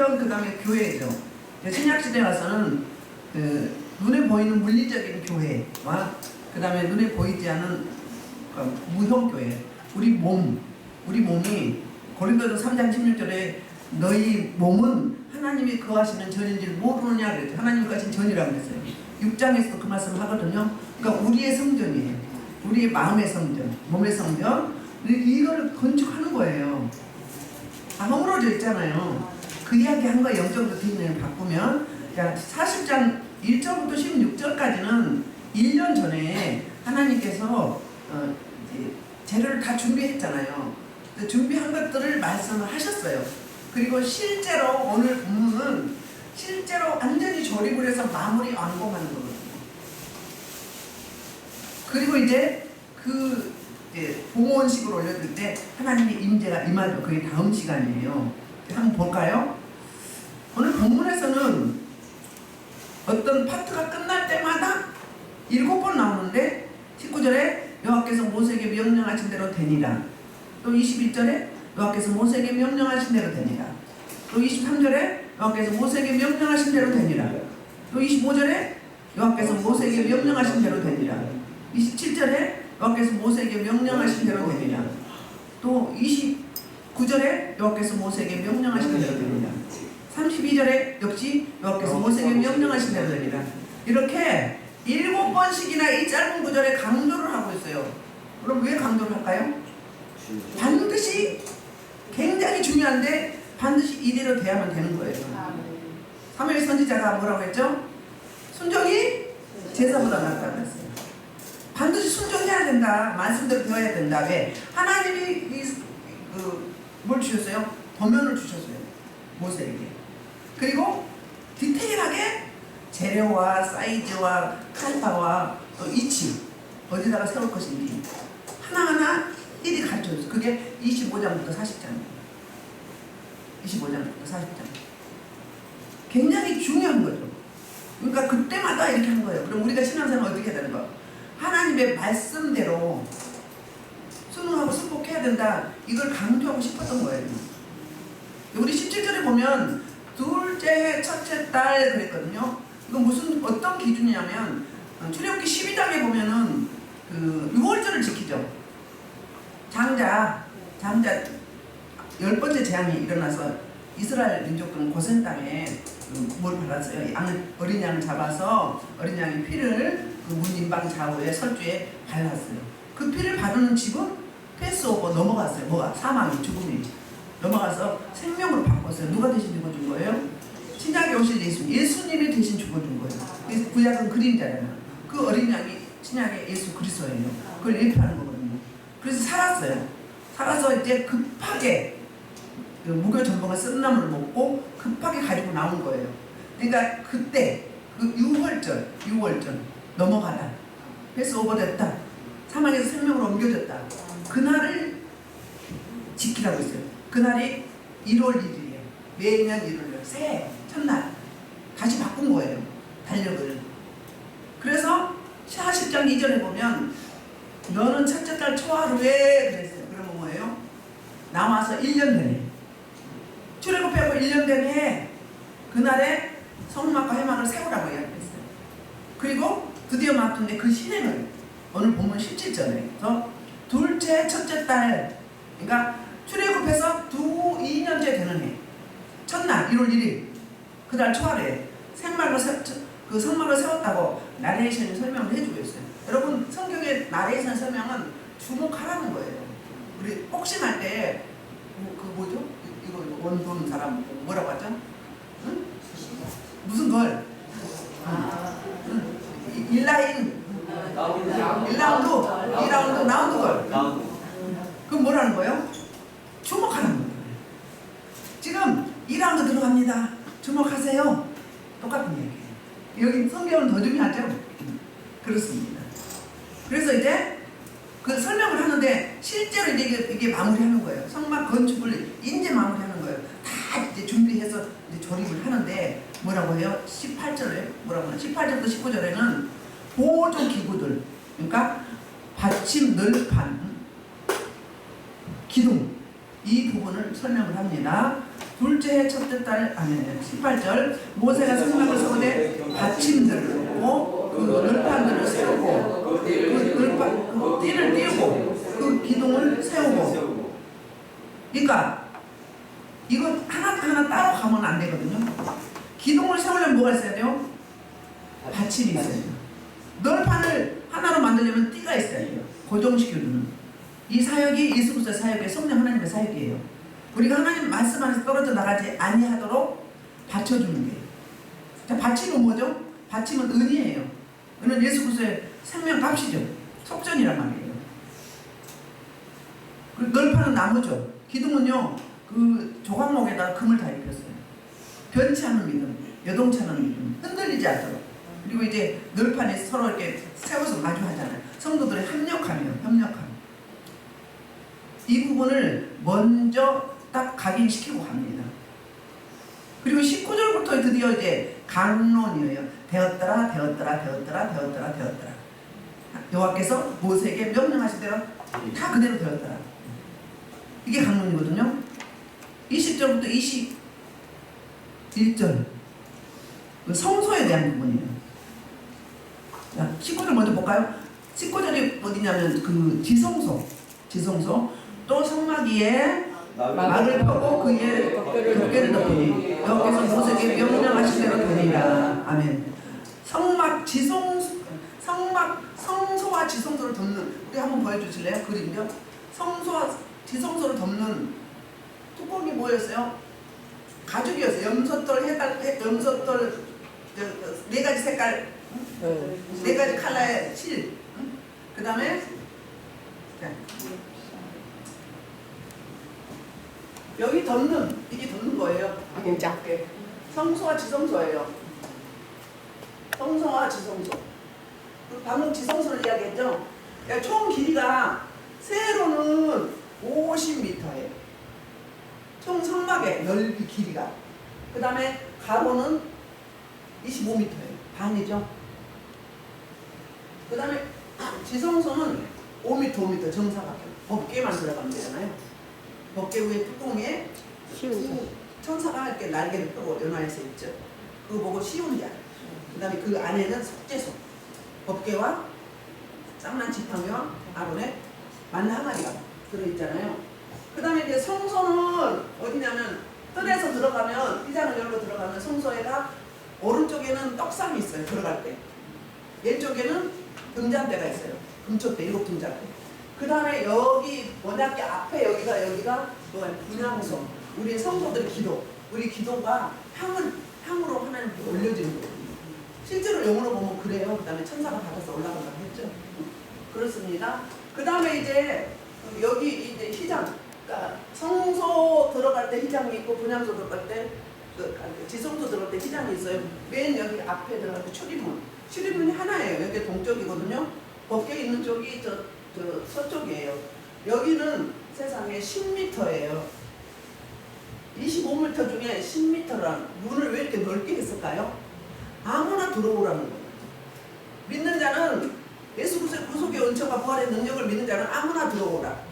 성전 그 다음에 교회죠. 신약시대 와서는 눈에 보이는 물리적인 교회와 그 다음에 눈에 보이지 않은 무형교회, 우리 몸이 고린도서 3장 16절에 너희 몸은 하나님이 거하시는 전인지를 모르느냐 그랬죠. 하나님이 거하신 전이라고 그랬어요. 6장에서도 그 말씀을 하거든요. 그러니까 우리의 성전이에요. 우리의 마음의 성전, 몸의 성전. 이걸 건축하는 거예요. 다 허물어져 있잖아요. 그 이야기 한 거 영적으로 뒷면을 바꾸면 40장 1절부터 16절까지는 1년 전에 하나님께서 재료를 다 준비했잖아요. 준비한 것들을 말씀을 하셨어요. 그리고 실제로 오늘 본문은 실제로 완전히 조립을 해서 마무리 완공하는 거거든요. 그리고 이제 봉헌식을 올려드릴 때 하나님의 임재가 임하죠. 그게 다음 시간이에요. 한번 볼까요? 오늘 본문에서는 어떤 파트가 끝날 때마다 7번 나오는데 19절에 여호와께서 모세에게 명령하신 대로 되니라. 또 21절에 여호와께서 모세에게 명령하신 대로 되니라. 또 23절에 여호와께서 모세에게 명령하신 대로 되니라. 또 25절에 여호와께서 모세에게 명령하신 대로 되니라. 27절에 여호와께서 모세에게 명령하신 대로 되니라. 또 29절에 여호와께서 모세에게 명령하신 대로 되니라. 32절에 역시 여호와께서 모세에게 명령하신 대로 되니라. 이렇게 7번씩이나 이 짧은 구절에 강조를 하고 있어요. 그럼 왜 강조를 할까요? 반드시 굉장히 중요한데 반드시 이대로 돼야만 되는 거예요. 사무엘 선지자가 뭐라고 했죠? 순종이 제사보다 낫다고 했어요. 반드시 순종해야 된다. 말씀대로 되어야 된다. 왜? 하나님이 뭘 주셨어요? 도면을 주셨어요. 모세에게. 그리고 디테일하게 재료와 사이즈와 칼파와 또 위치 어디다가 세울 것인지 하나하나 일이 가르쳐줬어요. 그게 25장부터 40장입니다. 25장부터 40장. 굉장히 중요한 거죠. 그러니까 그때마다 이렇게 한 거예요. 그럼 우리가 신앙생활 어떻게 해야 되는 거? 하나님의 말씀대로 순응하고 승복해야 된다. 이걸 강조하고 싶었던 거예요. 우리 17절에 보면 둘째, 첫째 딸 그랬거든요. 이건 어떤 기준이냐면 출애굽기 12장에 보면은 6월절을 지키죠. 장자 10번째 재앙이 일어나서 이스라엘 민족들은 고센 땅에 뭘 발랐어요? 어린 양을 잡아서 어린 양의 피를 문 인방 좌우에 설주에 발랐어요. 그 피를 바르는 집은 패스오버 넘어갔어요. 뭐가? 사망이, 죽음이 넘어가서 생명으로 바꿨어요. 누가 대신 죽어준 거예요? 신약에 오신 예수님이 대신 죽어준 거예요. 구약은 그림자잖아요. 그 어린 양이 신약의 예수 그리스도예요. 그걸 예표하는 거거든요. 그래서 살았어요. 살아서 이제 급하게 무교 전봉과 쓴나물을 먹고 급하게 가지고 나온 거예요. 그러니까 그때 6월절 넘어가다. 패스 오버됐다. 사망에서 생명으로 옮겨졌다. 그날을 지키라고 했어요. 그날이 1월 1일이에요. 매년 1월이에요. 새해 첫날 다시 바꾼 거예요. 달력을. 그래서 40장 2절에 보면 너는 첫째 달 초하루에 그랬어요. 그러면 뭐예요? 남아서 1년 되네. 출애굽하고 1년 되네. 그날에 성막과 회막을 세우라고 이야기했어요. 그리고 드디어 맡은데 그 실행을 오늘 본문 17절에 둘째, 첫째 달, 그러니까 출애굽해서 2년째 되는 해 첫날 1월 1일 그달 초하루에 그 성막을 세웠다고 나레이션이 설명을 해주고 있어요. 여러분 성경의 나레이션 설명은 주목하라는 거예요. 우리 복싱할 때 뭐죠? 이거 원돈 사람 뭐라고 하죠? 응? 무슨 걸? 1라운드 라운드 걸. 그럼 뭐라는 거예요? 주목하라는 거예요. 지금 2라운드 들어갑니다. 주목하세요. 똑같은 얘기예요. 여기 성경은 더 중요하죠? 그렇습니다. 그래서 이제 그 설명을 하는데 실제로 이게 마무리하는 거예요. 성막 건축을 이제 마무리하는 거예요. 다 이제 준비해서 이제 조립을 하는데 뭐라고 해요? 18절에 뭐라고 해요? 18절부터 19절에는 보조 기구들, 그러니까 받침, 널판, 기둥 이 부분 부분을 설명을 합니다. 둘째 해 첫째 달 아니에요. 18절 모세가 성막을 세우되 받침들을 놓고 그 널판들을 세우고 그 널판 그 띠를 띄우고 그 기둥을 세우고. 그러니까 이거 하나 따로 가면 안 되거든요. 기둥을 세우려면 뭐가 있어야 돼요? 받침이 있어야 돼요. 널판을 하나로 만들려면 띠가 있어야 돼요. 고정시켜주는. 이 사역이 예수 그리스도의 사역이에요. 성령 하나님의 사역이에요. 우리가 하나님 말씀 안에서 떨어져 나가지 아니하도록 받쳐주는 게. 자, 받침은 뭐죠? 받침은 은이에요. 은은 예수 그리스도의 생명값이죠. 속전이란 말이에요. 그리고 널판은 나무죠. 기둥은요, 그 조각목에다가 금을 다 입혔어요. 변치 않는 믿음, 여동치 않는 믿음, 흔들리지 않도록. 그리고 이제 널판에 서로 이렇게 세워서 마주하잖아요. 성도들의 협력함. 이 부분을 먼저 딱 각인시키고 갑니다. 그리고 19절부터 드디어 이제 강론이에요. 되었더라. 여호와께서 모세에게 명령하신 대로 다 그대로 되었더라. 이게 강론이거든요. 20절부터 21절 성소에 대한 부분이에요. 자, 19절 먼저 볼까요? 19절이 어디냐면 그 지성소 또 성막 위에 막을 펴고 그에 덮개를 덮으니 여호와께서 모세에게 명령하신 대로 되니라. 아멘. 성소와 지성소를 덮는, 우리 한번 보여주실래요? 그림요. 성소와 지성소를 덮는 뚜껑이 뭐였어요? 가죽이었어요. 염소털, 네 가지 색깔, 네 가지 컬러의 실. 그 다음에 여기 덮는, 이게 덮는 거예요. 작게. 성소와 지성소예요. 성소와 지성소. 방금 지성소를 이야기했죠. 그러니까 총 길이가 세로는 50m예요. 총 성막의 넓이 길이가. 그 다음에 가로는 25m예요. 반이죠. 그 다음에 지성소는 5m 정사각형. 법궤만 들어가면 되잖아요. 법궤 위에 뚜껑에 천사가 이렇게 날개를 펴고 연화해서 있죠. 그거 보고 쉬운 자. 그 다음에 그 안에는 속죄소. 법궤와 쌍난 지팡이와 아론의 만 항아리가 들어있잖아요. 그 다음에 이제 성소는 어디냐면 뜰에서 들어가면, 휘장을 열고 들어가면 성소에가 오른쪽에는 떡상이 있어요. 들어갈 때. 왼쪽에는 등잔대가 있어요. 금촛대, 7등잔대. 그 다음에 여기 원약계 앞에 여기가 분향소. 우리 성도들의 기도. 우리 기도가 향으로 하나님께 올려지는 거예요. 실제로 영으로 보면 그래요. 그 다음에 천사가 받아서 올라간다고 했죠. 그렇습니다. 그 다음에 이제 여기 이제 휘장. 그러니까 성소 들어갈 때 휘장이 있고 분향소 들어갈 때 지성소 들어갈 때 휘장이 있어요. 맨 여기 앞에 들어갈 때 출입문. 출입문이 하나예요. 여기 동쪽이거든요. 법궤 있는 쪽이 저 서쪽이에요. 여기는 세상에 10m예요. 25m 중에 10m란 문을 왜 이렇게 넓게 했을까요? 아무나 들어오라는 거예요. 믿는 자는 예수 그리스도의 구속의 은총과 부활의 능력을 믿는 자는 아무나 들어오라.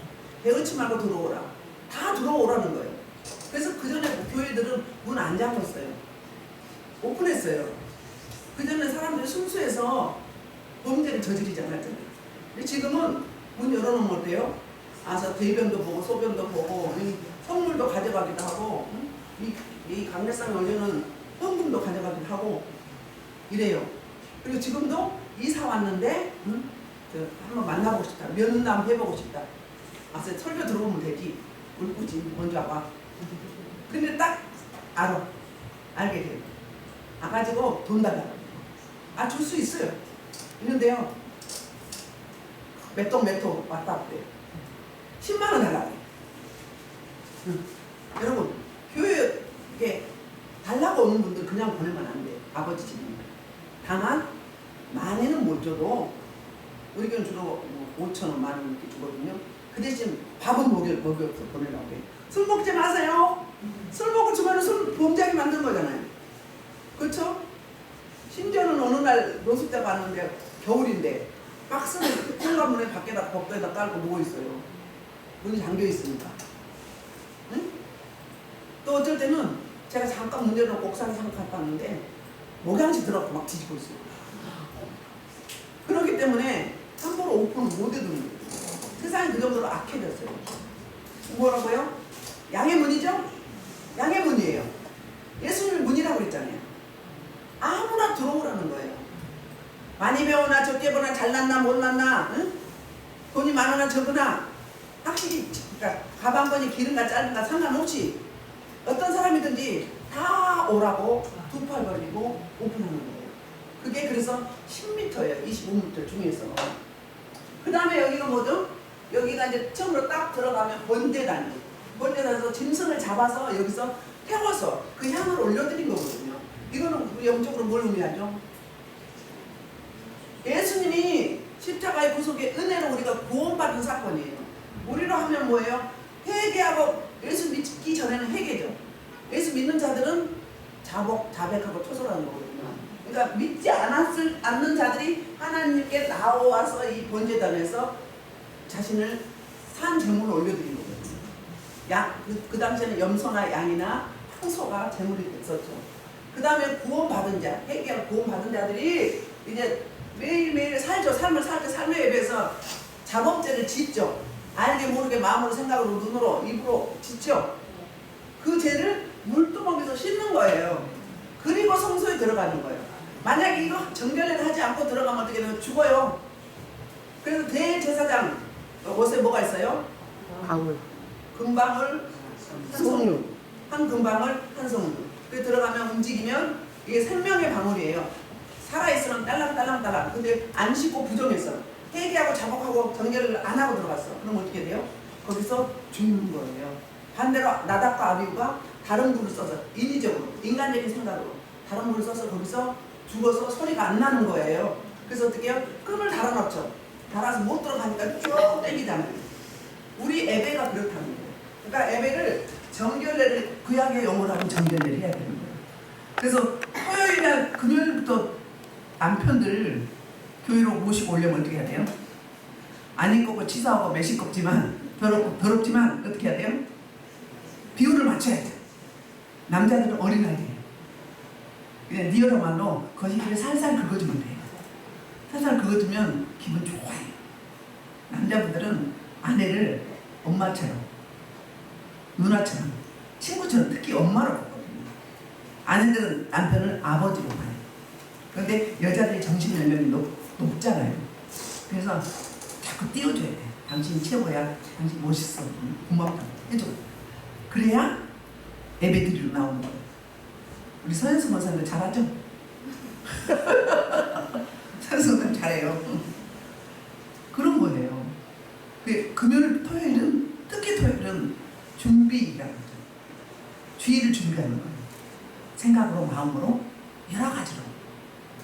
배우치 말고 들어오라. 다 들어오라는 거예요. 그래서 그 전에 교회들은 문 안 잠궜어요. 오픈했어요. 그 전에 사람들이 순수해서 범죄를 저지르지 않았잖아요. 근데 지금은 문 열어놓으면 어때요? 아서 대변도 보고 소변도 보고 성물도 가져가기도 하고 이 강례상 열려는 헌금도 가져가기도 하고 이래요. 그리고 지금도 이사 왔는데 한번 만나보고 싶다. 면담 해보고 싶다. 아서 설교 들어오면 되지. 울꾸지 먼저 와봐. 근데 딱 알게 돼요. 와가지고 돈 달라고. 줄 수 있어요. 있는데요. 몇 동 왔다 갔대요. 10만 원 달라고. 여러분, 교회에 달라고 오는 분들 그냥 보내면 안 돼요. 아버지 집입니다. 다만 많이는 못 줘도 우리 교회는 주로 5,000원, 10,000원 이렇게 주거든요. 그 대신 밥은 먹여서 보내라고 해요. 술 먹지 마세요. 술 먹을 주면 술 범죄하게 만든 거잖아요. 그렇죠? 심지어는 어느 날 노숙자 가는데 겨울인데 박스는 현관문에 밖에다 법도에다 깔고 누워 있어요. 문이 잠겨 있으니까. 응? 또 어쩔 때는 제가 잠깐 문 열어놓고 옥상에 잠깐 갔다 왔는데 목양지 들어가고 막 뒤집고 있어요. 그렇기 때문에 함부로 오픈을 못 해두는 거예요. 세상이 그 정도로 악해졌어요. 뭐라고요? 양의 문이죠? 양의 문이에요. 예수님이 문이라고 그랬잖아요. 아무나 들어오라는 거예요. 많이 배우나 적게 배우나 잘났나 못났나, 응? 돈이 많으나 적으나 확실히, 그러니까 가방건이 길은가 짧은가 상관없이 어떤 사람이든지 다 오라고 두 팔 벌리고 오픈하는 거예요. 그게 그래서 10m예요. 25m 중에서. 그 다음에 여기가 뭐죠? 여기가 이제 처음으로 딱 들어가면 번제단이에요. 번제단에서 짐승을 잡아서 여기서 태워서 그 향을 올려드린 거거든요. 이거는 영적으로 뭘 의미하죠? 예수님이 십자가의 구속의 은혜로 우리가 구원받은 사건이에요. 우리로 하면 뭐예요? 회개하고 예수 믿기 전에는 회개죠. 예수 믿는 자들은 자백하고 초설하는 거거든요. 그러니까 믿지 않는 자들이 하나님께 나와서 이 번제단에서 자신을 산 제물을 올려드린 거거든요. 그 당시에는 염소나 양이나 황소가 제물이 됐었죠. 그 다음에 구원받은 자, 회개하고 구원받은 자들이 이제 매일매일 살죠. 삶을 살죠. 삶에 비해서 작업죄를 짓죠. 알게 모르게 마음으로 생각으로 눈으로 입으로 짓죠. 그 죄를 물두멍에서 씻는 거예요. 그리고 성소에 들어가는 거예요. 만약에 이거 정결례를 하지 않고 들어가면 어떻게 되면 죽어요. 그래서 대제사장 옷에 뭐가 있어요? 방울, 금방울, 한 성류. 한 금방울, 한 성류. 그 들어가면 움직이면 이게 생명의 방울이에요. 살아있으면 딸랑딸랑딸랑. 근데 안 씻고 부정했어. 회개하고 자복하고 정결을 안 하고 들어갔어. 그럼 어떻게 돼요? 거기서 죽는 거예요. 반대로 나답과 아비후가 다른 불을 써서 인위적으로 인간적인 생각으로 다른 불을 써서 거기서 죽어서 소리가 안 나는 거예요. 그래서 어떻게 해요? 끈을 달아놓죠. 달아서 못 들어가니까 쭉 땡기잖아요. 우리 에베가 그렇다는 거예요. 그러니까 에베를 정결례를 구약의 용어로 하면 정결례를 해야 되는 거예요. 그래서 토요일이나 금요일부터 남편들 교회로 모시고 오려면 어떻게 해야 돼요? 안 입고 치사하고 매식겁지만 더럽지만 어떻게 해야 돼요? 비율을 맞춰야 돼요. 남자들은 어린아이예요. 그냥 리얼한 말로 거시기를 살살 긁어주면 돼요. 살살 긁어주면 기분 좋아요. 남자분들은 아내를 엄마처럼, 누나처럼, 친구처럼 특히 엄마로 보거든요. 아내들은 남편을 아버지로 봐요. 그런데 여자들이 정신 연령이 높잖아요. 그래서 자꾸 띄워줘야 돼. 당신이 최고야. 당신 멋있어. 고맙다. 해줘. 그래야 예배드리러 나오는 거예요. 우리 서현수 목사님 잘하죠? 서현수 목사님 잘해요. 그런 거예요. 금요일, 토요일은, 특히 토요일은 준비라는 거죠. 주의를 준비하는 거예요. 생각으로, 마음으로, 여러 가지로.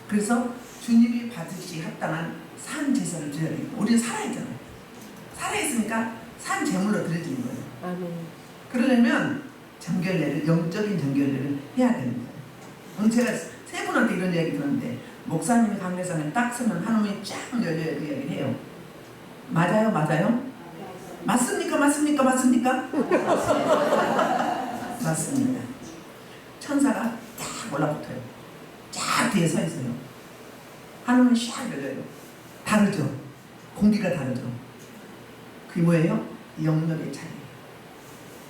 그래서 주님이 받으시 합당한 산 제사를 드려야 되겠다. 우리는 살아있잖아요. 살아있으니까 산 제물로 드려지는 거예요. 아멘. 그러려면 정결례를, 영적인 정결례를 해야 되는 거예요. 오늘 제가 세 분한테 이런 이야기 들었는데 목사님이 강례산에 딱 서면 한우이 쫙 열려야 그 이야기를 해요. 맞아요? 맞아요? 맞습니까? 맞습니까? 맞습니까? 맞습니다. 천사가 딱 올라붙어요. 쫙 뒤에 서 있어요. 하늘은 샥 열려요. 다르죠? 공기가 다르죠? 그게 뭐예요? 영역의 차이.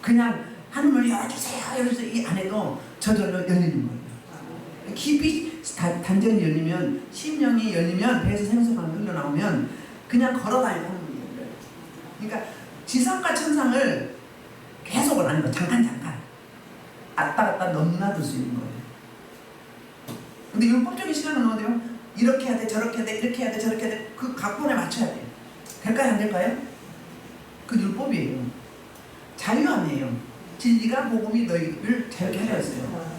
그냥 하늘을 열어주세요. 열어주세요. 이 안에도 저절로 열리는 거예요. 깊이 단전이 열리면, 심령이 열리면, 배에서 생수가 흘러나오면 그냥 걸어다니는 하늘이 열려요. 그러니까 지상과 천상을 계속 하는 거. 잠깐 왔다 갔다 넘나들 수 있는 거예요. 근데 율법적인 시간은 어디요? 이렇게 해야 돼, 저렇게 해야 돼, 이렇게 해야 돼, 저렇게 해야 돼. 그 각본에 맞춰야 돼. 될까요? 안 될까요? 그 율법이에요. 자유함이에요. 진리가 복음이 너희를 자유케 하려 했어요.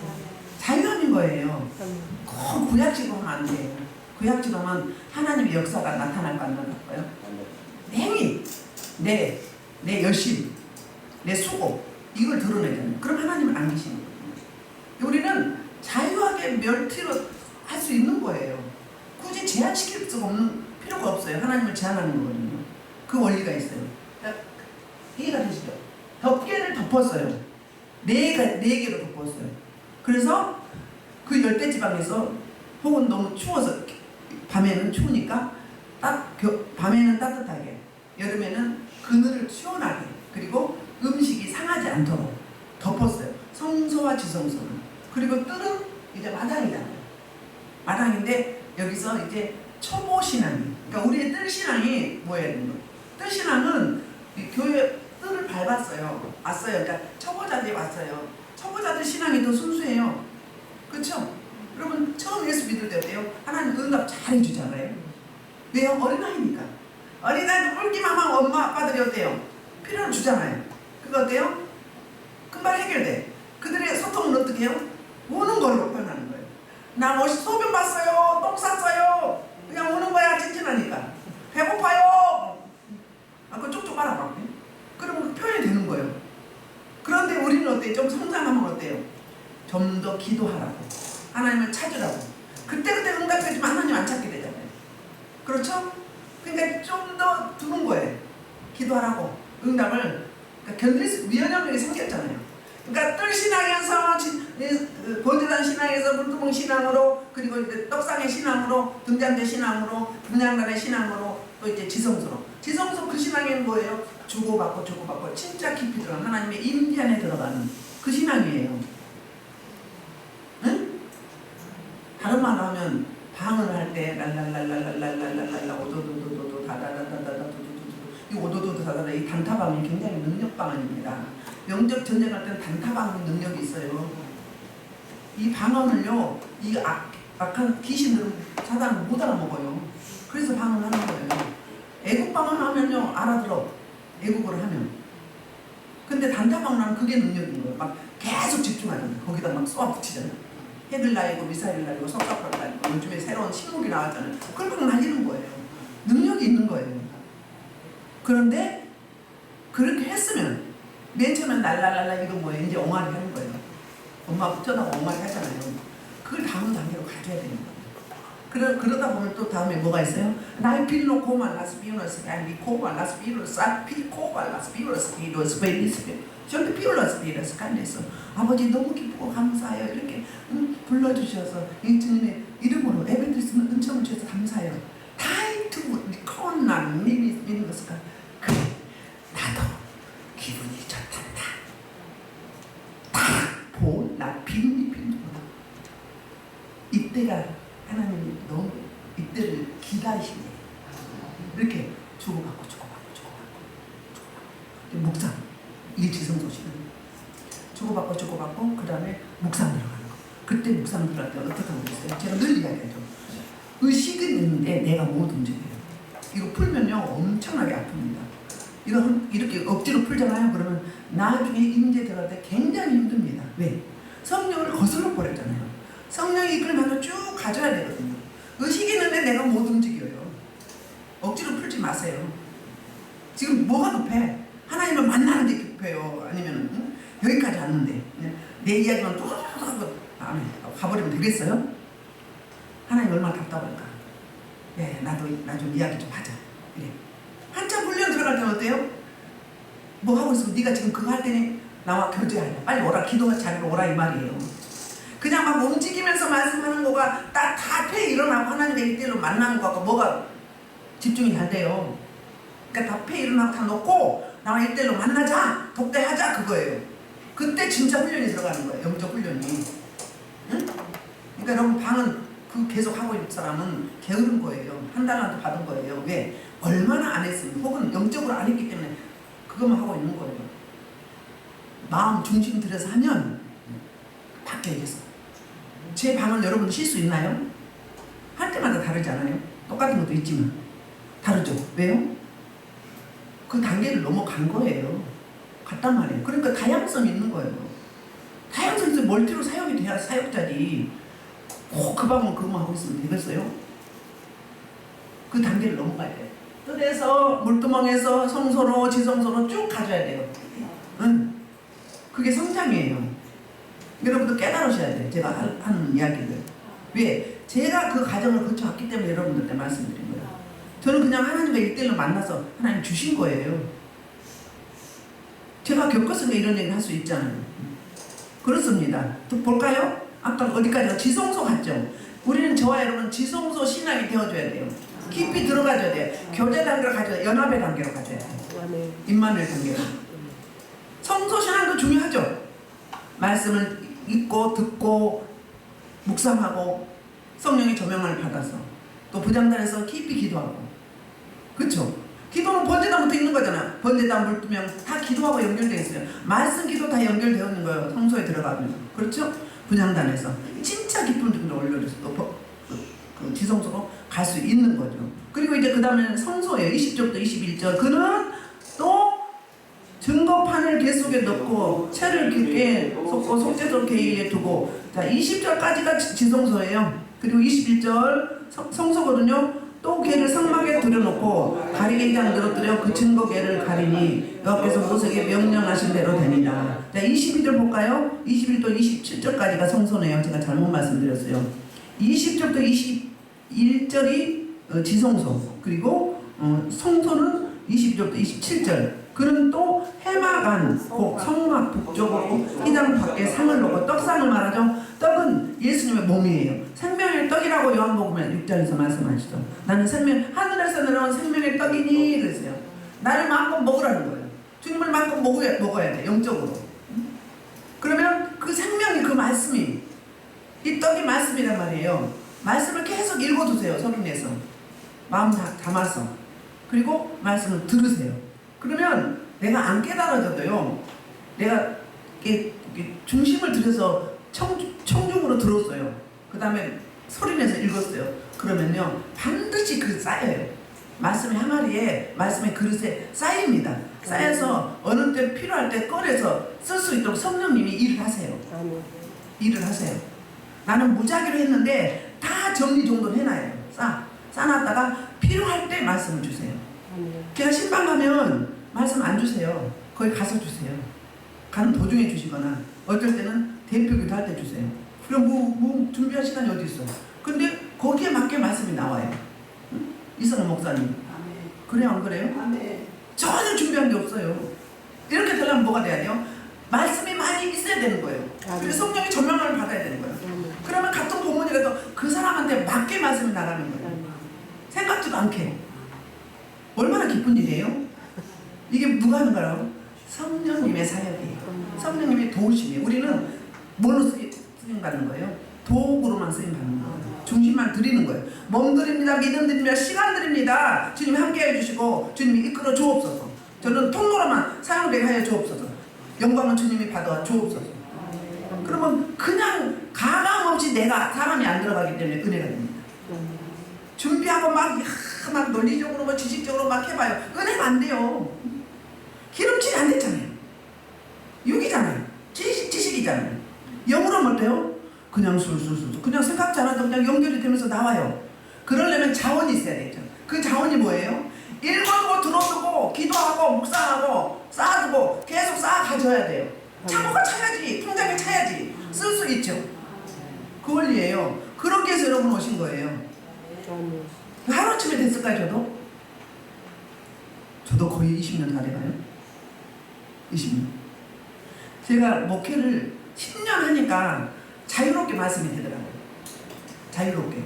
자유함인 거예요. 꼭 구약식으로 하면 안 돼요. 구약식으로 하면 하나님의 역사가 나타날까 안 나타날까요? 행위, 내 열심, 내 수고, 이걸 드러내잖아요. 그럼 하나님은 안 계시는 거예요. 우리는 자유하게 멸티로 할 수 있는 거예요. 굳이 제한시킬 필요가 없어요. 하나님을 제한하는 거거든요. 그 원리가 있어요. 이해가 되시죠? 덮개를 덮었어요. 네 개로 덮었어요. 그래서 그 열대지방에서 혹은 너무 추워서 밤에는 추우니까 밤에는 따뜻하게, 여름에는 그늘을 시원하게, 그리고 음식이 상하지 않도록 덮었어요. 성소와 지성소는. 그리고 뜰은 이제 마당이잖아요. 마당인데 여기서 이제 초보 신앙이, 그러니까 우리의 뜰 신앙이 뭐예요? 뜰 신앙은 교회 뜰을 밟았어요. 왔어요. 그러니까 초보자들이 왔어요. 초보자들 신앙이 더 순수해요. 그렇죠? 여러분 처음 예수 믿을 때 어때요? 하나님 응답 잘 해주잖아요. 왜요? 어린아이니까. 어린아이들 울기만 하면 엄마 아빠들이 어때요? 필요를 주잖아요. 그거 어때요? 금방 해결돼. 그들의 소통은 어떻게 해요? 우는 걸로 표현하는 거예요. 나 뭐 소변 봤어요. 똥 쌌어요. 그냥 우는 거야. 찐찐하니까. 배고파요. 그거 쪽쪽 빨아봐. 그러면 표현이 되는 거예요. 그런데 우리는 어때요? 좀 성장하면 어때요? 좀 더 기도하라고, 하나님을 찾으라고. 그때그때 응답해주면 하나님 안 찾게 되잖아요. 그렇죠? 그러니까 좀 더 두는 거예요. 기도하라고 응답을. 그러니까 견딜 수, 위원형력이 생겼잖아요. 그러니까 뜰 신앙에서 보제단 신앙에서 물두멍 신앙으로, 그리고 이제 떡상의 신앙으로, 등잔대 신앙으로, 분양단의 신앙으로, 또 이제 지성소로. 지성소 그 신앙에는 뭐예요? 주고받고 주고받고 진짜 깊이 들어가는 하나님의 임재 안에 들어가는 그 신앙이에요. 응? 다른 말로 하면 방언을 할 때 랄랄랄랄랄랄랄랄랄라 오도도도도도 다다다다다도도도도 이 오도도도 다다다 이 단타방이 굉장히 능력방언입니다. 영적 전쟁할 때는 단타방 능력이 있어요. 이 방언을요, 이 악한 귀신들은 사단은 못 알아먹어요. 그래서 방언하는 거예요. 애국 방언하면요 알아들어. 애국을 하면. 근데 단타방언 하면 그게 능력인 거예요. 막 계속 집중하잖아요. 거기다 막 쏘아 붙이잖아요. 핵을 날리고 미사일을 날리고 석사파를 날리고 요즘에 새로운 신목이 나왔잖아요. 그걸 막 날리는 거예요. 능력이 있는 거예요. 그런데 그렇게 했으면 맨 처음엔 날랄랄라 이거 뭐예요? 이제 엉아리 하는 거예요. 엄마 붙여다가 엉아리 하잖아요. 그걸 다음 단계로 가져야 되는 거예요. 그러다 보면 또 다음에 뭐가 있어요? 나의 필로 코말라스 비우러스 아니 코말라스 비우러스 피코말라스 비우러스 비우러스 베리스 저기 비우러스 비우러스 간에서 아버지 너무 기쁘고 감사해요. 이렇게 불러주셔서 예수님의 이름으로 예배드릴 수 있는 은총을 주셔서 감사해요. 타이트 리콘난 믿는 것을 그래 나도 기분이 좋단다. 다보나 비누니 이때가 하나님이 너무 이때를 기다리시네. 이렇게 주고받고 묵상 일지성소식은 주고받고 그 다음에 묵상 들어가는 거. 그때 묵상 들어갈 때 어떻게 하고 있어요? 제가 늘 이야기하죠. 의식은 있는데 내가 못 움직여요. 이거 풀면요 엄청나게 아픕니다. 이거 이렇게 억지로 풀잖아요. 그러면 나중에 임재 들어갈 때 굉장히 힘듭니다. 왜? 성령을 거슬러 버렸잖아요. 성령이 이끌면서 쭉 가져야 되거든요. 의식이 있는데 내가 못 움직여요. 억지로 풀지 마세요. 지금 뭐가 급해? 하나님을 만나는 게 급해요. 아니면 여기까지 왔는데 내 이야기만 또 가버리면 되겠어요? 하나님 얼마나 답답할까? 네, 나 좀 이야기 좀 하자. 그래. 한참 훈련 들어갈 때는 어때요? 뭐 하고 있으면 네가 지금 그거 할 때니 나와 교제하자. 빨리 오라. 기도 자리로 오라 이 말이에요. 그냥 막 움직이면서 말씀하는 거가 딱 답해 일어나고 하나님의 일대일로 만나는 거하고 뭐가 집중이 잘 돼요. 그러니까 답해 일어나고 다 놓고 나와 일대일로 만나자, 독대하자 그거예요. 그때 진짜 훈련이 들어가는 거예요. 영적 훈련이. 응? 그러니까 여러분 방은 그 계속 하고 있는 사람은 게으른 거예요. 한 달라도 받은 거예요. 왜? 얼마나 안 했으면 혹은 영적으로 안 했기 때문에 그것만 하고 있는 거예요. 마음 중심 들여서 하면 바뀌어야겠어. 제 방을 여러분 쉴 수 있나요? 할 때마다 다르잖아요. 똑같은 것도 있지만 다르죠. 왜요? 그 단계를 넘어간 거예요. 갔단 말이에요. 그러니까 다양성이 있는 거예요. 다양성이 있어서 멀티로 사용이 돼야 사역자들이 꼭 그 방은 그것만 하고 있으면 되겠어요? 그 단계를 넘어가야 돼요. 뜰에서 물두멍에서 성소로 지성소로 쭉 가져야 돼요. 응. 그게 성장이에요. 여러분도 깨달으셔야 돼요. 제가 하는 이야기를. 왜? 제가 그 과정을 거쳐왔기 때문에 여러분들한테 말씀드린 거예요. 저는 그냥 하나님과 일대일로 만나서 하나님 주신 거예요. 제가 겪었으니까 이런 얘기를 할 수 있잖아요. 그렇습니다. 또 볼까요? 아까 어디까지? 지성소 갔죠? 우리는 저와 여러분 지성소 신앙이 되어줘야 돼요. 깊이 들어가줘야 돼요. 교제 단계로 가져야 돼요. 연합의 단계로 가져야 돼요. 임마누엘 단계로. 성소 신앙도 중요하죠. 말씀을 읽고 듣고 묵상하고 성령의 조명을 받아서 또 부장단에서 깊이 기도하고, 그렇죠? 기도는 번제단부터 있는 거잖아. 번제단 물두명 다 기도하고 연결되어 있어요. 말씀 기도 다 연결되어 있는 거예요. 성소에 들어가면. 그렇죠? 분향단에서 진짜 깊은 정도 올려줘서 또 그 지성소로 갈 수 있는 거죠. 그리고 이제 그 다음에는 성소예요. 20절부터 21절. 그는 또 증거판을 계 속에 넣고 채를 깊게 쏟고 속죄소 계에 두고, 자 20절까지가 지성소예요. 그리고 21절 성소거든요. 또 계를 성막에 들여놓고 가리개 장 늘어뜨려 그 증거 계를 가리니 여호와께서 모세에게 명령하신 대로 되니라. 자 22절 볼까요? 21절 27절까지가 성소네요. 제가 잘못 말씀드렸어요. 20절부터 21절이 지성소, 그리고 성소는 22절부터 27절. 그는 또 해마간 성막 북쪽으로 휘장 밖에 상을 놓고 떡상을 말하죠. 떡은 예수님의 몸이에요. 생명의 떡이라고 요한복음 6장에서 말씀하시죠. 나는 하늘에서 내려온 생명의 떡이니 그랬어요. 나를 마음껏 먹으라는 거예요. 주님을 마음껏 먹어야 돼, 영적으로. 그러면 그 생명이, 그 말씀이, 이 떡이 말씀이란 말이에요. 말씀을 계속 읽어두세요. 성경에서 마음 담아서. 그리고 말씀을 들으세요. 그러면 내가 안 깨달아져도요, 내가 이렇게 중심을 들여서 청중으로 들었어요. 그 다음에 소리내서 읽었어요. 그러면요 반드시 그 쌓여요. 말씀의 항아리에, 말씀의 그릇에 쌓입니다. 쌓여서 어느 때 필요할 때 꺼내서 쓸 수 있도록 성령님이 일을 하세요. 일을 하세요. 나는 무작위로 했는데 다 정리정돈 해놔요. 쌓아놨다가 필요할 때 말씀을 주세요. 제가 신방 가면 말씀 안 주세요. 거기 가서 주세요. 가는 도중에 주시거나 어쩔 때는 대표기도 할 때 주세요. 그럼 뭐 준비할 시간이 어디 있어? 근데 거기에 맞게 말씀이 나와요. 응? 이성호 목사님. 그래요, 안 그래요? 전혀 준비한 게 없어요. 이렇게 되려면 뭐가 돼야 돼요? 말씀이 많이 있어야 되는 거예요. 그리고 성령의 조명을 받아야 되는 거예요. 그러면 같은 본문이라도 그 사람한테 맞게 말씀이 나가는 거예요. 생각지도 않게. 얼마나 기쁜 일이에요? 이게 누가 하는 거라고? 성령님의 사역이에요. 성령님의 도우심이에요. 우리는 뭘로 쓰임받는 거예요? 도구로만 쓰임받는 거예요. 중심만 드리는 거예요. 몸 드립니다. 믿음 드립니다. 시간 드립니다. 주님이 함께 해주시고 주님이 이끌어 주옵소서. 저는 통로로만 사용되게 하여 주옵소서. 영광은 주님이 받아 주옵소서. 그러면 그냥 가감 없이 내가 사람이 안 들어가기 때문에 은혜가 됩니다. 준비하고 막 논리적으로 뭐 지식적으로 막 해봐요. 은혜가 안 돼요. 기름칠이 안 됐잖아요. 육이잖아요. 지식이잖아요. 영으로 하면 어때요? 그냥 술술술 그냥 생각지 않아도 그냥 연결이 되면서 나와요. 그러려면 자원이 있어야 되죠. 그 자원이 뭐예요? 읽어두고 들어두고 기도하고 묵상하고 쌓아두고 계속 쌓아 가져야 돼요. 차고가 차야지. 통장에 차야지. 쓸 수 있죠. 그 원리예요. 그렇게 해서 여러분 오신 거예요. 하루아침에 됐을까요? 저도 거의 20년 다 돼가요. 20년. 제가 목회를 10년 하니까 자유롭게 말씀이 되더라고요. 자유롭게.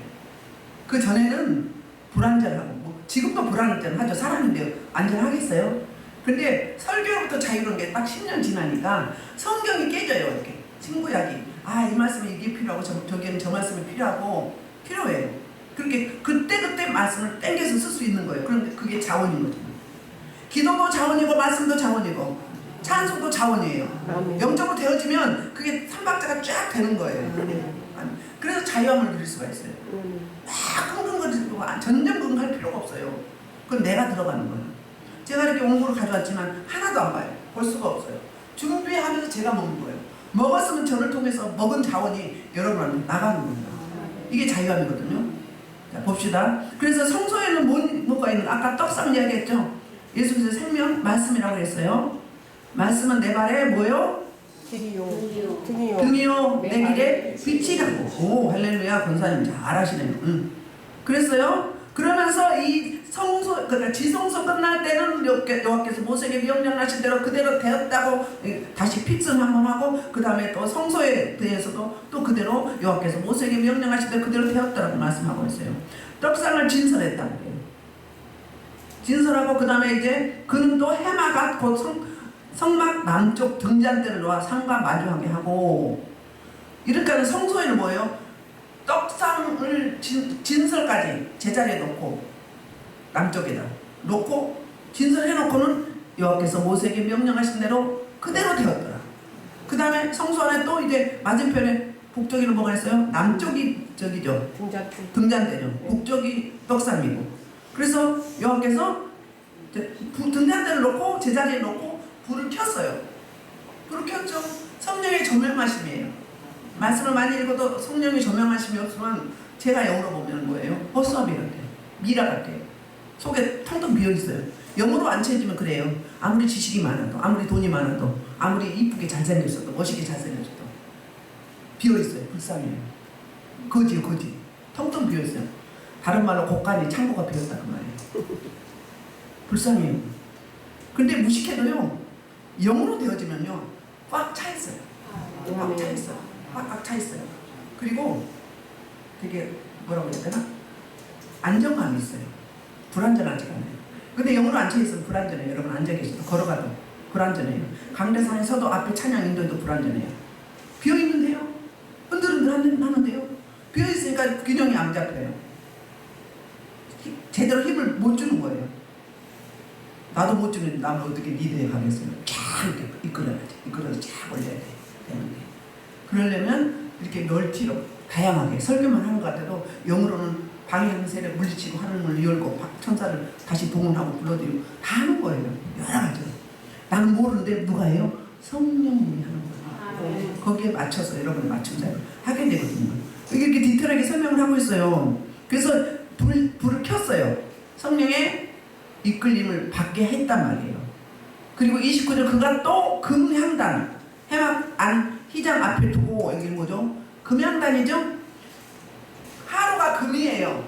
그 전에는 불안전하고, 지금도 불안전하죠. 사람인데 안전하겠어요? 근데 설교로부터 자유로운 게 딱 10년 지나니까 성경이 깨져요. 이렇게 친구약이. 이 말씀이 이게 필요하고 저기는 저 말씀이 필요해요. 그렇게 그때 말씀을 땡겨서 쓸 수 있는 거예요. 그런데 그게 자원인 거죠. 기도도 자원이고 말씀도 자원이고 찬송도 자원이에요. 영적으로 되어지면 그게 삼박자가 쫙 되는 거예요. 그래서 자유함을 누릴 수가 있어요. 막 끙끙거리고 전전긍긍할 필요가 없어요. 그건 내가 들어가는 거예요. 제가 이렇게 온고를 가져왔지만 하나도 안 봐요. 볼 수가 없어요. 준비하면서 제가 먹는 거예요. 먹었으면 저를 통해서 먹은 자원이 여러분한테 나가는 거예요. 이게 자유함이거든요. 자, 봅시다. 그래서 성소에는 뭐가 있는, 아까 떡상 이야기했죠. 예수께서 생명 말씀이라고 했어요. 말씀은 내 발에 뭐요? 등이요 내 길에 빛이라고. 오 할렐루야. 권사님 잘하시네요. 그랬어요. 그러면서 이 성소, 그러니까 지성소 끝날 때는 여호와께서 모세에게 명령하신 대로 그대로 되었다고 다시 픽슨 한번 하고, 그 다음에 또 성소에 대해서도 또 그대로 여호와께서 모세에게 명령하신 대로 그대로 되었다고 말씀하고 있어요. 떡상을 진설했다고 해요. 진설하고 그 다음에 이제 그는 또 해마가 곧 성막 남쪽 등잔대를 놓아 상과 마주하게 하고, 이렇게 하는 성소에는 뭐예요? 떡상을 진설까지 제자리에 놓고 남쪽에다 놓고 진설해놓고는 여호와께서 모세에게 명령하신 대로 그대로 되었더라. 그 다음에 성소 안에 또 이제 맞은편에 북쪽에는 뭐가 있어요? 남쪽이 저기죠. 등잔대죠. 북쪽이 떡상이고. 그래서 여호와께서 등잔대를 놓고 제자리에 놓고 불을 켰어요. 불을 켰죠. 성령의 조명하심이에요. 말씀을 많이 읽어도 성령의 조명하심이 없으면 제가 영어로 보면 뭐예요? 허수아비 같아요. 미라 같아요. 속에 텅텅 비어있어요. 영어로 안 채워지면 그래요. 아무리 지식이 많아도, 아무리 돈이 많아도, 아무리 이쁘게 잘생겼어도, 멋있게 잘생겼어도 비어있어요. 불쌍해요. 거지요, 거지. 텅텅 비어있어요. 다른 말로 곡간이 창고가 비었다 그 말이에요. 불쌍해요. 근데 무식해도요, 영으로 되어지면요 꽉 차 있어요. 꽉 차 있어요. 꽉 차 있어요. 그리고 되게 뭐라고 해야 되나? 안정감이 있어요. 불안전하지가 않아요. 근데 영으로 앉혀 있으면 불안전해요. 여러분 앉아 계셔도 걸어가도 불안전해요. 강대상에 서도 앞에 찬양 인도도 불안전해요. 비어 있는데요. 흔들흔들 하는데요. 비어 있으니까 균형이 안 잡혀요. 제대로 힘을 못 주는 거예요. 나도 못 주는데 나는 어떻게 리드해 가겠어요? 쫙 이렇게 이끌어서 쫙 올려야 돼. 되는데. 그러려면 이렇게 멀티로 다양하게 설교만 하는 것 같아도 영으로는 방해하는 물리치고 하늘문을 열고 천사를 다시 동원하고 불러들이고 다 하는 거예요. 여러 가지로. 나는 모르는데 누가 해요? 성령님이 하는 거예요. 거기에 맞춰서 여러분의 맞춤자를 하게 되거든요. 이렇게 디테일하게 설명을 하고 있어요. 그래서 불을 켰어요. 성령의 이끌림을 받게 했단 말이에요. 그리고 29절 그가 또 금향단 해막 안 휘장 앞에 두고, 여기는 뭐죠? 금향단이죠? 하루가 금이에요.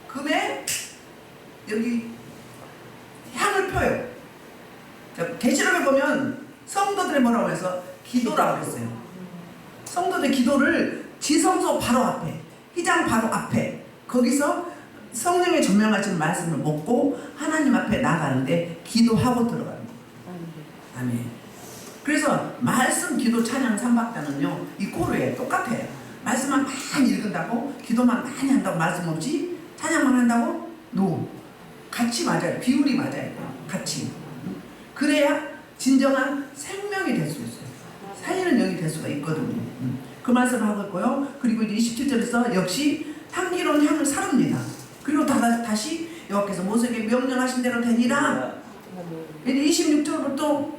금에 여기 향을 펴요. 계시록에 보면 성도들의 뭐라고 해서 기도라고 했어요. 성도들의 기도를 지성소 바로 앞에, 휘장 바로 앞에, 거기서 성령의 조명하신 말씀을 먹고 하나님 앞에 나가는데 기도하고 들어가는 거예요. 아멘. 그래서 말씀, 기도, 찬양, 삼박자는요 이 코르에 똑같아요. 말씀만 많이 읽는다고, 기도만 많이 한다고 말씀 없이, 찬양만 한다고? 노. 같이 맞아요. 비율이 맞아요. 같이. 그래야 진정한 생명이 될 수 있어요. 살리는 영이 될 수가 있거든요. 그 말씀을 하고 있고요. 그리고 이제 27절에서 역시 향기로운 향을 사릅니다. 그리고 다시 여호와께서 모세에게 명령하신 대로 되니라. 26절부터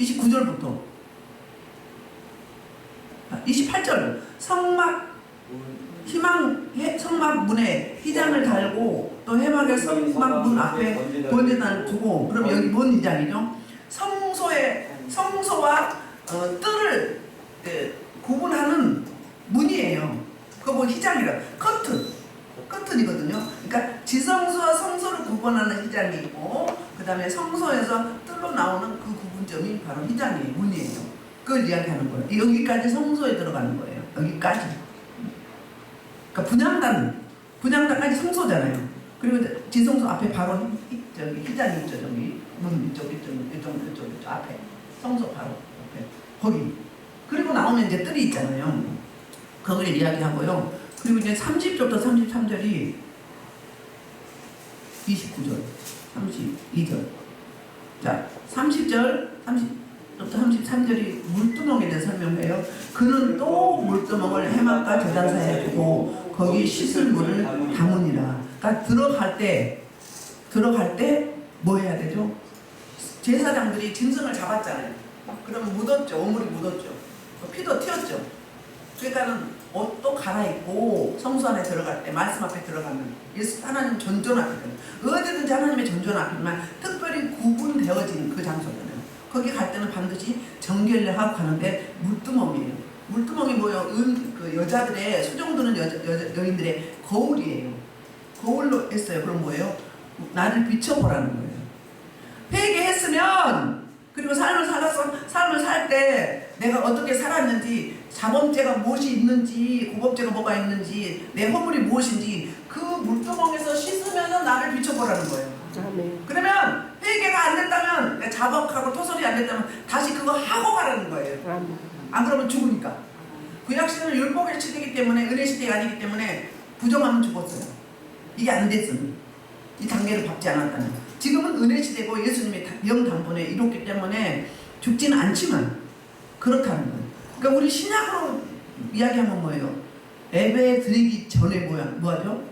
29절부터 28절 성막 문에 휘장을 달고 또 해막의 성막 문 앞에 번제단을 두고, 그럼 여기 뭔 휘장이죠? 성소와 뜰을 구분하는 문이에요. 그거 뭐 휘장이라 커튼이거든요. 그러니까 지성소와 성소를 구분하는 휘장이 있고, 그 다음에 성소에서 뜰로 나오는 그 구분점이 바로 휘장이에요. 문이에요. 그걸 이야기하는 거예요. 여기까지 성소에 들어가는 거예요. 여기까지. 그러니까 분향단까지 성소잖아요. 그리고 지성소 앞에 바로 저기 휘장이 있죠. 저기 문 이쪽 앞에 성소 바로 앞에 거기. 그리고 나오면 이제 뜰이 있잖아요. 그걸 이야기하고요. 그리고 이제 30절부터 33절이 29절, 32절. 자, 30절, 30부터 33절이 물두멍에 대해 설명해요. 그는 또 물두멍을 해막과 제단 사이에 두고 거기 씻을 물을 담으니라. 그러니까 들어갈 때 뭐 해야 되죠? 제사장들이 짐승을 잡았잖아요. 그러면 묻었죠. 오물이 묻었죠. 피도 튀었죠. 그러니까는 옷도 갈아입고 성소 안에 들어갈 때, 말씀 앞에 들어가면 예수 하나님 전전 앞이거든요. 어디든지 하나님의 전전 앞이지만 특별히 구분되어진 그 장소잖아요. 거기 갈 때는 반드시 정결을 하고 가는데 물두멍이에요. 물두멍이 뭐예요? 그 여자들의 수종 드는 여인들의 거울이에요. 거울로 했어요. 그럼 뭐예요? 나를 비춰보라는 거예요. 회개했으면, 그리고 삶을 살 때 내가 어떻게 살았는지, 자범죄가 무엇이 있는지, 고법죄가 뭐가 있는지, 내 허물이 무엇인지 그 물두멍에서 씻으면 나를 비춰보라는 거예요. 그러면 회개가 안 됐다면, 내 자복하고 토설이 안 됐다면 다시 그거 하고 가라는 거예요. 안 그러면 죽으니까. 구약시대는 율법의 시대이기 때문에, 은혜 시대가 아니기 때문에 부정하면 죽었어요. 이게 안 됐으면, 이 단계를 밟지 않았다면. 지금은 은혜 시대고 예수님의 명당분에 이뤘기 때문에 죽지는 않지만 그렇다는 거예요. 그러니까 우리 신약으로 이야기하면 뭐예요? 예배 드리기 전에 뭐하죠?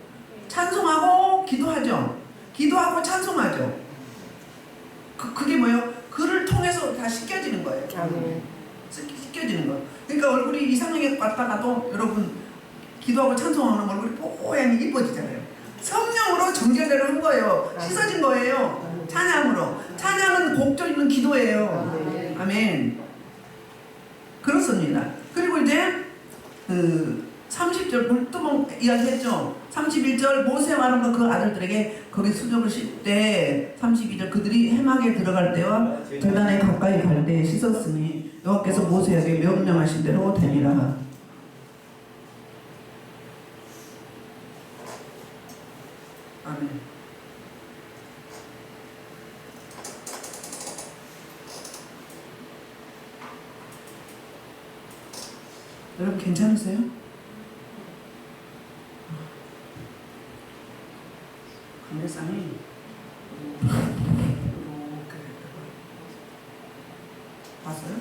찬송하고 기도하죠. 기도하고 찬송하죠. 그게 뭐예요? 그를 통해서 다 씻겨지는 거예요. 씻겨지는 거예요. 그러니까 얼굴이 이상하게 왔다가도 여러분 기도하고 찬송하면 얼굴이 뽀얀히 이뻐지잖아요. 성령으로 정결을 한 거예요. 씻어진 거예요. 찬양으로. 찬양은 곡조 있는 기도예요. 아멘. 그렇습니다. 그리고 이제 30절 물두멍 이야기했죠. 31절 모세와 아론과 그 아들들에게 거기 수족을 씻되 32절 그들이 해막에 들어갈 때와 제단에 가까이 갈 때 씻었으니 여호와께서 모세에게 명령하신 대로 되니라. 아멘. 여러분 괜찮으세요? 강대상이 이렇게 봤어요?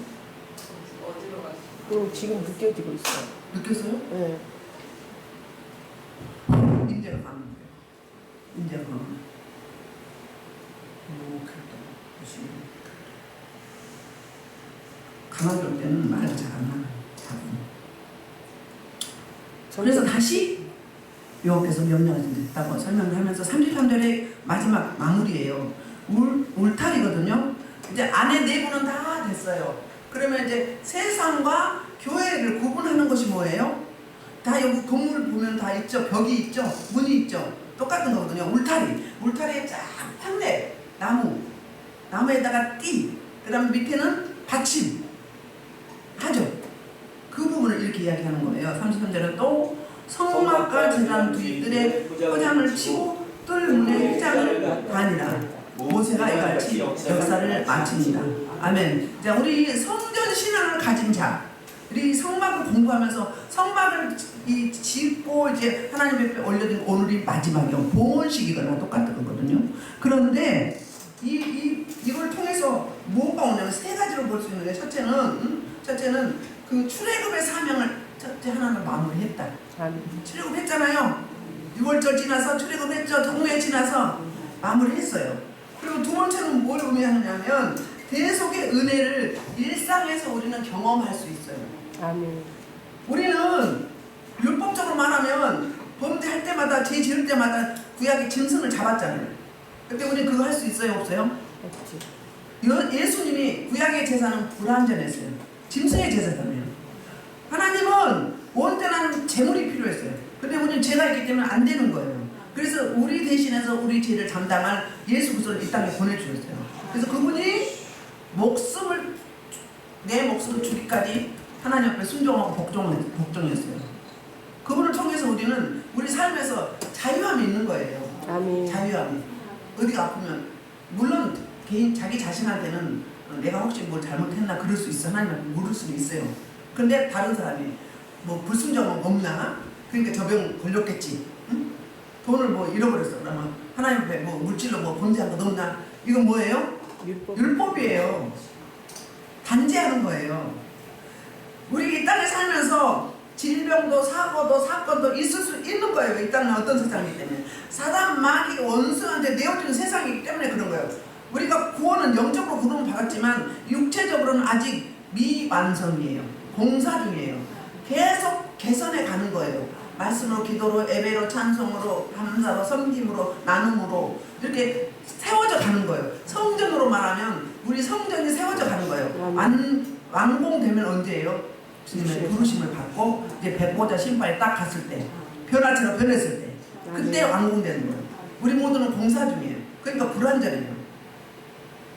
어디로 갔어? 지금 느껴지고 있어요. 느꼈어요? 네. 인제가 가는 거예요. 인제가 가는 거예요. 이렇게 보시면 강하게 올 때는 말을 잘 안 나요. 그래서 다시 여호와께서 명령하신다고 설명을 하면서 33절의 마지막 마무리예요. 울타리거든요. 이제 안에 내부는 다 됐어요. 그러면 이제 세상과 교회를 구분하는 것이 뭐예요? 다 여기 건물 보면 다 있죠. 벽이 있죠. 문이 있죠. 똑같은 거거든요. 울타리에 쫙 판대, 나무에다가 띠, 그 다음에 밑에는 받침 하죠. 그 부분을 이렇게 이야기하는 거예요. 33절은 또 성막과 제단 뒷뜰에 포장을 치고 뜰 문에 휘장을 다니라. 모세가 이같이 역사를 마칩니다. 아멘. 자, 우리 성전 신앙을 가진 자, 우리 성막을 공부하면서 성막을 짓고 이제 하나님 앞에 올려둔 오늘이 마지막이요. 봉헌식이거나 똑같은 거거든요. 그런데 이걸 통해서 뭐가 오냐면 세 가지로 볼 수 있는 게 첫째는 그 출애굽의 사명을 첫째 하나는 마무리했다. 출애굽했잖아요. 6월절 지나서 출애굽했죠. 동해 지나서 마무리했어요. 그리고 두 번째는 뭘 의미하느냐면 대속의 은혜를 일상에서 우리는 경험할 수 있어요. 아멘. 우리는 율법적으로 말하면 범죄할 때마다 죄 지을 때마다 구약의 짐승을 잡았잖아요. 근데 우리 그거 할 수 있어요? 없어요? 없지. 예수님이 구약의 제사는 불완전했어요. 짐승의 제사잖아요. 하나님은 온전한 제물이 필요했어요. 근데 우리는 죄가 있기 때문에 안 되는 거예요. 그래서 우리 대신해서 우리 죄를 담당할 예수 그리스도를 이 땅에 보내주셨어요. 그래서 그분이 내 목숨을 주기까지 하나님 앞에 순종하고 복종했어요. 그분을 통해서 우리는 우리 삶에서 자유함이 있는 거예요. 아멘. 자유함이. 어디가 아프면 물론 자기 자신한테는 내가 혹시 뭘 잘못했나 그럴 수 있어. 하나님한테 물을 수는 있어요. 근데 다른 사람이 뭐 불순종은 없나? 그러니까 저 병 걸렸겠지. 응? 돈을 뭐 잃어버렸어. 그러면 하나님 앞에 뭐 물질로 뭐 범죄한 거 없나? 이건 뭐예요? 율법이에요. 단죄하는 거예요. 우리 이 땅에 살면서 질병도 사고도 사건도 있을 수 있는 거예요. 이 땅은 어떤 세상이기 때문에. 사단 마귀 원수한테 내어주는 세상이기 때문에 그런 거예요. 우리가 구원은 영적으로 구원을 받았지만 육체적으로는 아직 미완성이에요. 공사 중이에요. 계속 개선해 가는 거예요. 말씀으로, 기도로, 예배로, 찬송으로, 감사로, 섬김으로, 나눔으로 이렇게 세워져 가는 거예요. 성전으로 말하면 우리 성전이 세워져 가는 거예요. 완공되면 언제예요? 주님의 부르심을 받고 이제 백보자 신발에 딱 갔을 때, 변화처럼 변했을 때, 그때 완공되는 거예요. 우리 모두는 공사 중이에요. 그러니까 불완전해요.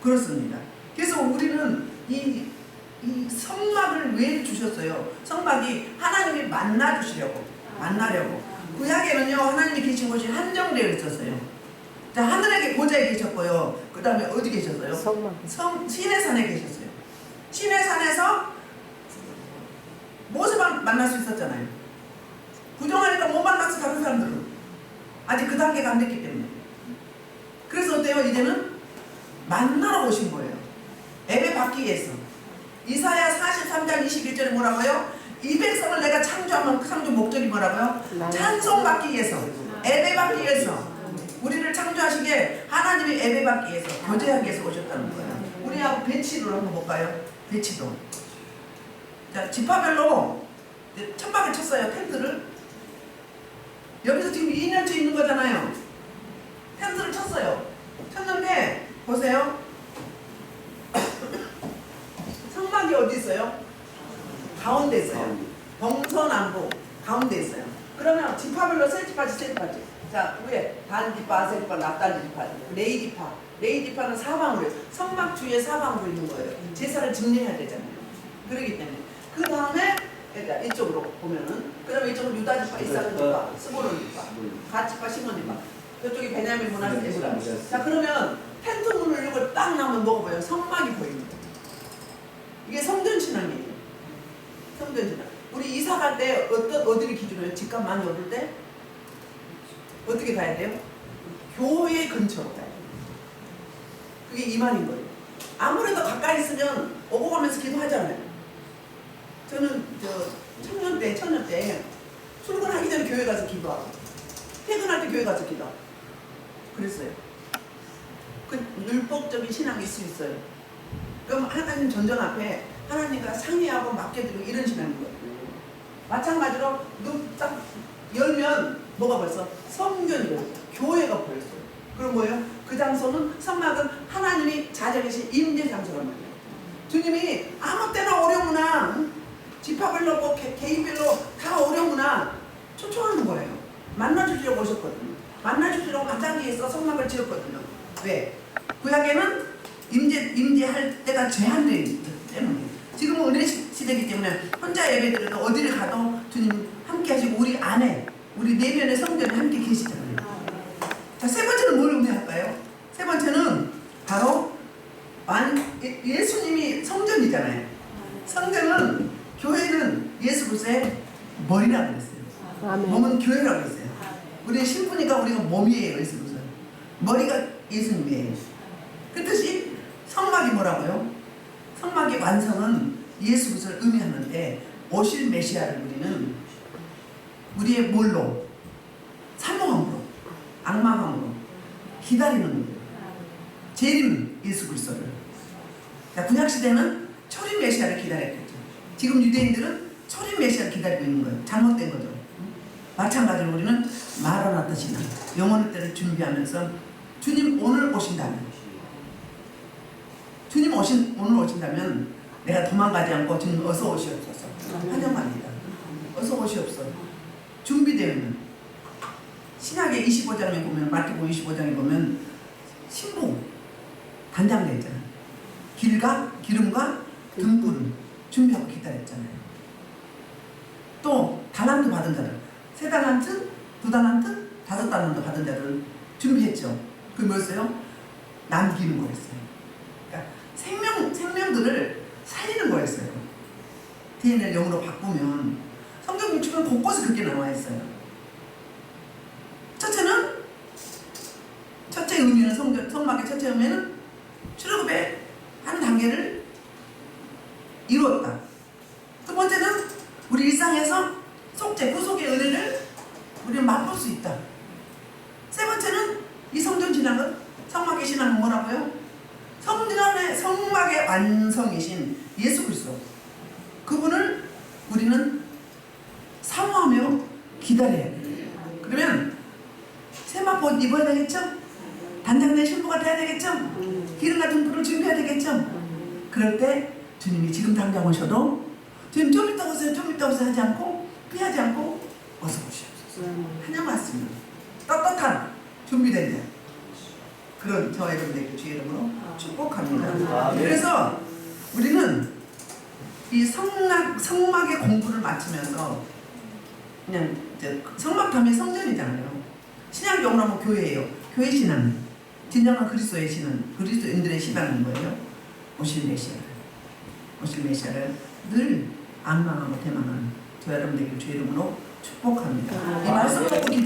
그렇습니다. 그래서 우리는 이 성막을 왜 주셨어요? 성막이 하나님이 만나주시려고, 만나려고. 구약에는요, 하나님이 계신 곳이 한정되어 있었어요. 자, 하늘에 보좌에 계셨고요. 그 다음에 어디 계셨어요? 성막. 신의 산에 계셨어요. 신의 산에서 모세만 만날 수 있었잖아요. 부정하니까 못 만났어, 다른 사람들은. 아직 그 단계가 안 됐기 때문에. 그래서 어때요? 이제는 만나러 오신 거예요. 예배 받기 위해서. 이사야 43장 21절에 뭐라고요? 이 백성을 내가 창조하면 창조 목적이 뭐라고요? 찬송 받기 위해서, 예배 받기 위해서, 우리를 창조하시기에 하나님이 예배 받기 위해서, 교제하기 위해서 오셨다는 거예요. 우리하고 배치를 한번 볼까요? 배치도. 자, 지파별로 천막을 쳤어요. 텐트를. 여기서 지금 2년째 있는 거잖아요. 텐트를 쳤어요. 쳤는데 보세요. 성막이 어디 있어요? 가운데 있어요. 동서남북 가운데 있어요. 그러면 지파별로 세 지파지, 세 지파지. 자, 위에 단 지파, 세 지파, 납단 지파, 레이 지파. 레이 지파는 사방으로, 성막 주위에 사방으로 있는 거예요. 제사를 증례해야 되잖아요. 그렇기 때문에. 그 다음에 이쪽으로 보면은, 그다음에 이쪽은 유다 지파, 이사크 지파, 스불론 지파, 갓 지파, 시몬 지파. 이쪽이 베냐민 문화세, 에브라임. 자, 그러면 텐트 문을 열고 딱 나오면 뭐가 보여요? 성막이 보입니다. 이게 성전 신앙이에요. 성전 신앙. 우리 이사 갈 때 어디를 기준으로 집값 많이 오를 때 어떻게 가야 돼요? 교회 근처로 가야 돼요. 그게 이만인 거예요. 아무래도 가까이 있으면 오고 가면서 기도하잖아요. 저는 청년 때 출근하기 전에 교회 가서 기도하고 퇴근할 때 교회 가서 기도하고 그랬어요. 그 율법적인 신앙일 수 있어요. 그럼 하나님 전전 앞에 하나님과 상의하고 맡겨드리고 이런 신앙인 거예요. 마찬가지로 눈 딱 열면 뭐가 벌써 성전이 벌써 교회가 벌써요. 그럼 뭐예요? 그 장소는 성막은 하나님이 자리에 계신 임재 장소란 말이에요. 주님이 아무 때나 오려구나, 지파별로 개인별로 다 오려구나 초청하는 거예요. 만나주시려고 오셨거든요. 만나주시려고 마땅히 해서 성막을 지었거든요. 왜? 구약에는 임재할 때가 제한되어 있기 때문에. 지금은 은혜 시대이기 때문에 혼자 예배드려도 어디를 가도 주님 함께 하시고 우리 안에, 우리 내면의 성전에 함께 계시잖아요. 자, 세 번째는 뭘 의미할까요? 세 번째는 바로 예수님이 성전이잖아요. 성전은, 교회는 예수 그리스도의 머리라고 그랬어요. 아멘. 몸은 교회라고 했어요. 우리의 신부니까 우리가 몸이에요. 예수 그리스도. 머리가 예수님이에요. 그 뜻이 성막이 뭐라고요? 성막의 완성은 예수 그리스도를 의미하는데 오실 메시아를 우리는 우리의 뭘로? 사모함으로, 악마함으로 기다리는 거예요. 재림 예수 그리스도를. 구약 시대는 초림 메시아를 기다렸겠죠. 지금 유대인들은 초림 메시아를 기다리고 있는 거예요. 잘못된 거죠. 마찬가지로 우리는 마라나타 신앙, 영원의 때를 준비하면서 주님 오늘 오신다면, 주님 오늘 오신다면 내가 도망가지 않고 주님 어서 오시옵소서 환영합니다. 어서 오시옵소서. 준비되어 있는 신약의 25장에 보면, 마태복음 25장에 보면 신부 단장되어 있잖아요. 길과 기름과 등불을 준비하고 기다렸잖아요. 또 달란트 받은 자들, 3달란트, 2달란트, 5달란트 받은 자를 준비했죠. 그게 뭐였어요? 남기는 거였어요. 그러니까 생명들을 살리는 거였어요. DNA를 영으로 바꾸면 성경 유축은 곳곳에 그렇게 나와 있어요. 첫째 의미는 성막의 첫째 의미는 출애굽의 한 단계를 이루었다. 두 번째는 우리 일상에서 구속의 은혜를 우리는 맛볼 수 있다. 세 번째는 이 성전 신앙은, 성막의 신앙은 뭐라고요? 성막의 완성이신 예수 그리스도, 그분을 우리는 사모하며 기다려야 돼요. 그러면 세마포 입어야 되겠죠? 단장된 신부가 돼야 되겠죠? 기름 같은 불을 준비해야 되겠죠? 그럴 때 주님이 지금 당장 오셔도 주님 좀 이따 오세요, 좀 이따 오세요 하지 않고, 피하지 않고 어서 오시옵소서. 하냐 말씀입니다. 떳떳한 준비된 자. 그런 저 여러분들께 주의 이름으로 축복합니다. 아멘. 그래서 우리는 이 성막의 공부를 마치면서 그냥 이제 성막하면 성전이잖아요. 신약용어로 하면 교회예요. 교회 신앙, 진정한 그리스도의 신앙, 그리스도인들의 신앙인 거예요. 오실 메시아를 늘 안망하고 대망하는 저 여러분들께 주의 이름으로 축복합니다. 이 말씀 듣고 기도하는